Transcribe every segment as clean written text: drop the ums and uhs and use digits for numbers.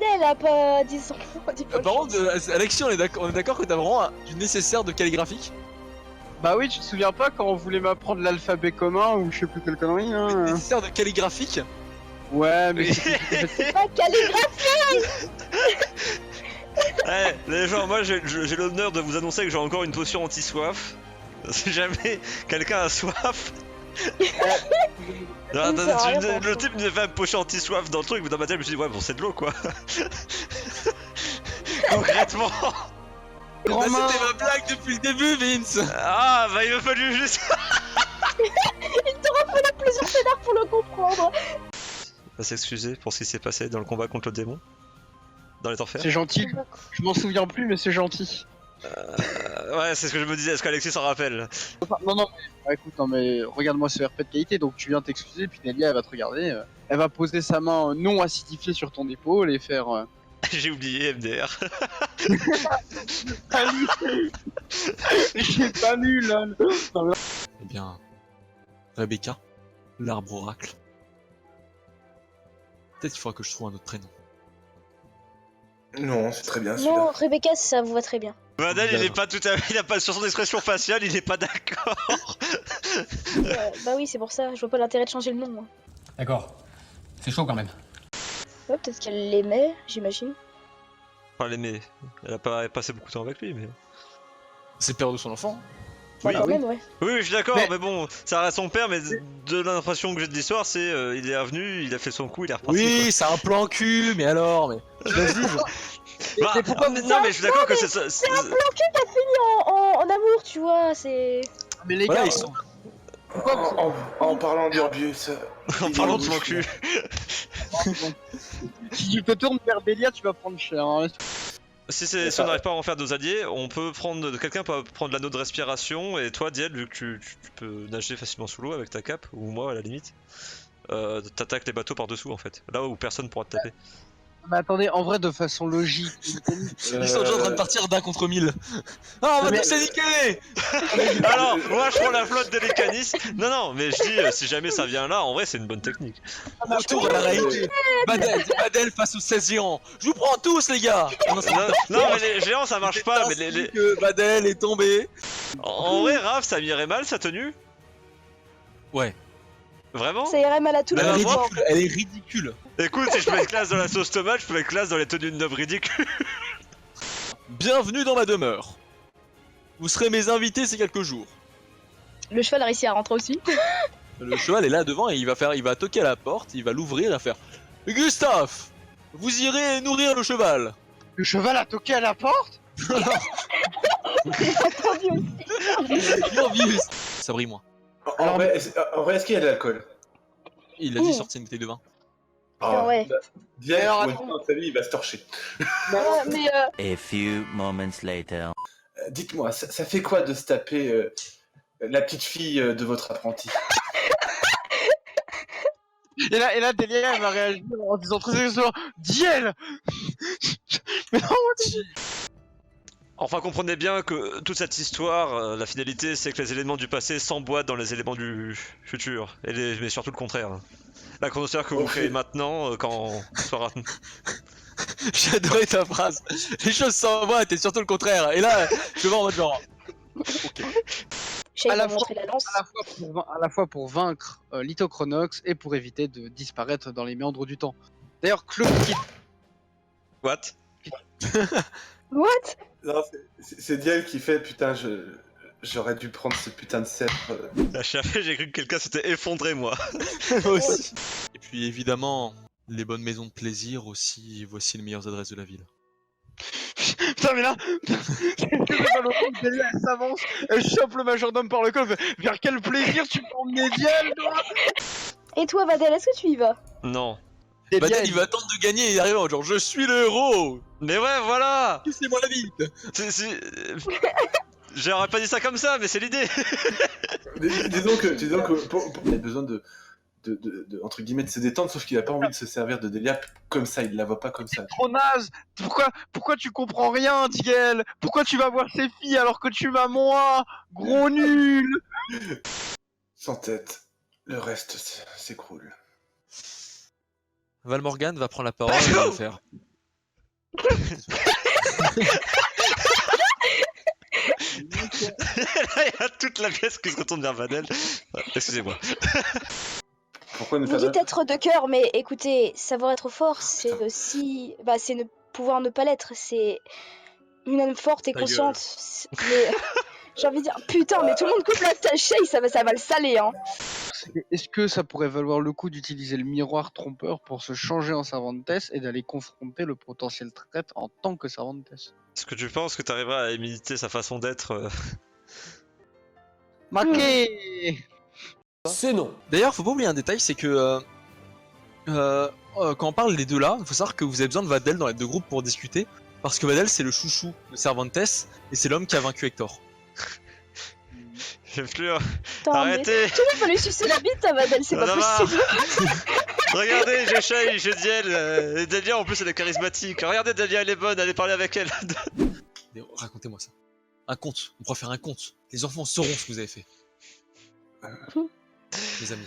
Adèle a pas 10 ans. Par contre, Alexis, on est d'accord que t'as vraiment du nécessaire de calligraphique. Bah oui, tu te souviens pas quand on voulait m'apprendre l'alphabet commun ou je sais plus quelle connerie hein. Nécessaire de calligraphique. Ouais, mais C'est pas calligraphe. Ouais, les gens, moi j'ai l'honneur de vous annoncer que j'ai encore une potion anti-soif. Si jamais quelqu'un a soif. Non, attends, le type me fait une potion anti-soif dans le truc, mais dans ma tête je me suis dit ouais bon c'est de l'eau quoi. Concrètement. Bah, c'était ma blague depuis le début, Vince. Ah bah il m'a fallu juste. Il t'aura fallu plusieurs scénars pour le comprendre. On va s'excuser pour ce qui s'est passé dans le combat contre le démon. Dans les enfers. c'est gentil. Je m'en souviens plus, mais c'est gentil. Ouais, c'est ce que je me disais, est-ce qu'Alexis s'en rappelle? Non, non, mais écoute, non, mais regarde-moi ce RP de qualité, donc tu viens t'excuser, puis Nelia, elle va te regarder. Elle va poser sa main non acidifiée sur ton épaule et faire. J'ai oublié MDR. Pas lu. J'ai pas lu, lol. Eh bien, Rebecca, l'arbre oracle. Peut-être qu'il faudra que je trouve un autre prénom. Non, c'est très bien Non, celui-là. Rebecca, ça vous va très bien. Madel, il est pas tout à fait. Il a pas sur son expression faciale, il est pas d'accord. Bah oui, c'est pour ça. Je vois pas l'intérêt de changer le nom. Moi. D'accord. C'est chaud quand même. Ouais, peut-être qu'elle l'aimait, j'imagine. Enfin, l'aimait. Elle a pas passé beaucoup de temps avec lui, mais. C'est le père de son enfant. Bah, Oui, quand oui. même, ouais. Oui, je suis d'accord, Mais- mais bon, ça reste son père, mais de l'impression que j'ai de l'histoire, c'est il est revenu, il a fait son coup, il est reparti. Oui, c'est un plan cul, mais alors, mais. Je la juge. Bah, mais pourquoi non, mais je suis d'accord que c'est ça. C'est un plan cul qui a fini en amour, tu vois. C'est. Mais les Voilà, gars, ils sont. En parlant d'Urbius, En parlant de son cul. si tu te tournes vers Delia, tu vas prendre cher. Hein. Si on n'arrive pas à en faire deux alliés, on peut prendre. Quelqu'un peut prendre l'anneau de respiration, et toi, Diel, vu que tu peux nager facilement sous l'eau avec ta cape, ou moi à la limite, t'attaques les bateaux par-dessous en fait, là où personne pourra te taper. Mais attendez, en vrai, de façon logique. Ils sont déjà en train de partir d'un contre 1000. Ah, on va Mais- tous les niquer. Alors, moi je prends la flotte de Lécanis. Non, mais je dis, si jamais ça vient là, en vrai, c'est une bonne technique. Retour à la réalité. Badel face aux 16 géants. Je vous prends tous, les gars. Ah non, c'est Non, mais les géants ça marche pas, mais que Badel est tombé. En vrai, Raph, ça m'irait mal sa tenue? Ouais. Vraiment? Ça irait mal à tout le Elle est monde. ridicule. Elle est ridicule. Écoute, si je peux être classe dans la sauce tomate, je peux être classe dans les tenues de nobles ridicules. Bienvenue dans ma demeure. Vous serez mes invités ces quelques jours. Le cheval a réussi à rentrer aussi. Le cheval est là devant et il va toquer à la porte, il va l'ouvrir et va faire Gustave, vous irez nourrir le cheval. Le cheval a toqué à la porte. Ça brille moins. En vrai, est-ce qu'il y a de l'alcool? Il a dit sortir une bouteille de vin. Ah ouais. Diel, Alors, pour une fois dans sa vie, il va se torcher. Mais A few moments later. Dites-moi, ça fait quoi de se taper la petite fille de votre apprenti? Et là, Delia, elle va réagir en disant très exactement Diel. Mais non, Enfin, comprenez bien que toute cette histoire, la finalité, c'est que les éléments du passé s'emboîtent dans les éléments du futur. Mais surtout le contraire. La chronosphère que vous créez maintenant, quand on sera... J'ai adoré ta phrase. Les choses s'envoient, et surtout le contraire. Et là, je vais voir en mode genre. Shay À la va montrer la lance. à la fois pour vaincre Lithochronox et pour éviter de disparaître dans les méandres du temps. D'ailleurs, Claude qui What? What? Non, c'est Diel qui fait putain, j'aurais dû prendre ce putain de sceptre. À chaque fois, j'ai cru que quelqu'un s'était effondré, moi. Moi aussi. Et puis évidemment, les bonnes maisons de plaisir aussi, voici les meilleures adresses de la ville. Putain, mais là, Delia, elle s'avance, elle chope le majordome par le col, elle fait, vers quel plaisir tu peux emmener Diel, toi? Et toi, Vadel, est-ce que tu y vas? Non. Delia, Badel, elle- il va attendre de gagner et il arrive en genre je suis le héros. Mais ouais, voilà. Laissez-moi la bite. J'aurais pas dit ça comme ça, mais c'est l'idée. Disons que il a besoin de entre guillemets de se détendre, sauf qu'il a pas envie de se servir de Delia comme ça, il la voit pas comme ça. trop naze. Pourquoi tu comprends rien, Diel? Pourquoi tu vas voir ces filles alors que tu m'as moi? Gros nul. Sans tête, le reste s'écroule. Val Morgan va prendre la parole et va faire Là, il y a toute la pièce qui se retourne vers Vadel. Ouais, excusez-moi. Pourquoi ne Vous pas dites être de cœur, mais écoutez, savoir être fort, c'est Putain. aussi... Bah, c'est ne pouvoir ne pas l'être, c'est une âme forte et Ta consciente. Mais j'ai envie de dire, putain, mais tout le monde coupe la tâche, ça va le saler, hein. Est-ce que ça pourrait valoir le coup d'utiliser le miroir trompeur pour se changer en Cervantes et d'aller confronter le potentiel traître en tant que Cervantes? Est-ce que tu penses que tu arriveras à imiter sa façon d'être Maquet. C'est non. D'ailleurs, faut pas oublier un détail, c'est que quand on parle des deux là, il faut savoir que vous avez besoin de Vadel dans les deux groupes pour discuter, parce que Vadel c'est le chouchou de Cervantes et c'est l'homme qui a vaincu Hector. J'ai plus. Putain, Arrêtez. mais tout le monde va lui sucer la bite à Vadel, c'est Y'en pas a marre. possible. Regardez, je Shay, je Diel. Et Delia en plus elle est charismatique. Regardez, Delia elle est bonne, allez parler avec elle. Mais racontez-moi ça. Un conte, on pourra faire un conte. Les enfants sauront ce que vous avez fait. Les amis.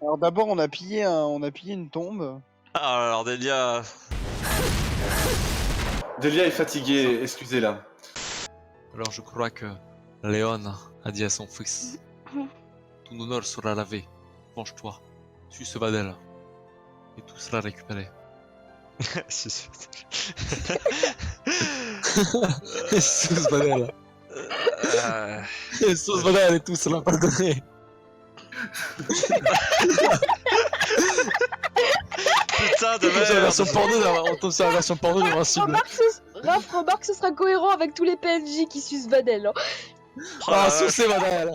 Alors d'abord on a pillé une tombe. Ah, alors Delia. Delia est fatiguée, excusez-la. Alors je crois que Léon a dit à son fils, ton honneur sera lavé, venge-toi, suis ce Vadel, et tout sera récupéré. Si, Jesus Vadel, euh, Jesus Vadel, et tout sera pardonné. Putain de On tombe sur la version merde. porno, on tombe sur la version porno de Invincible. Raph, remarque, ce sera cohérent avec tous les PNJ qui sucent Vadel, hein. Oh la Ah, vache. sous Vadel.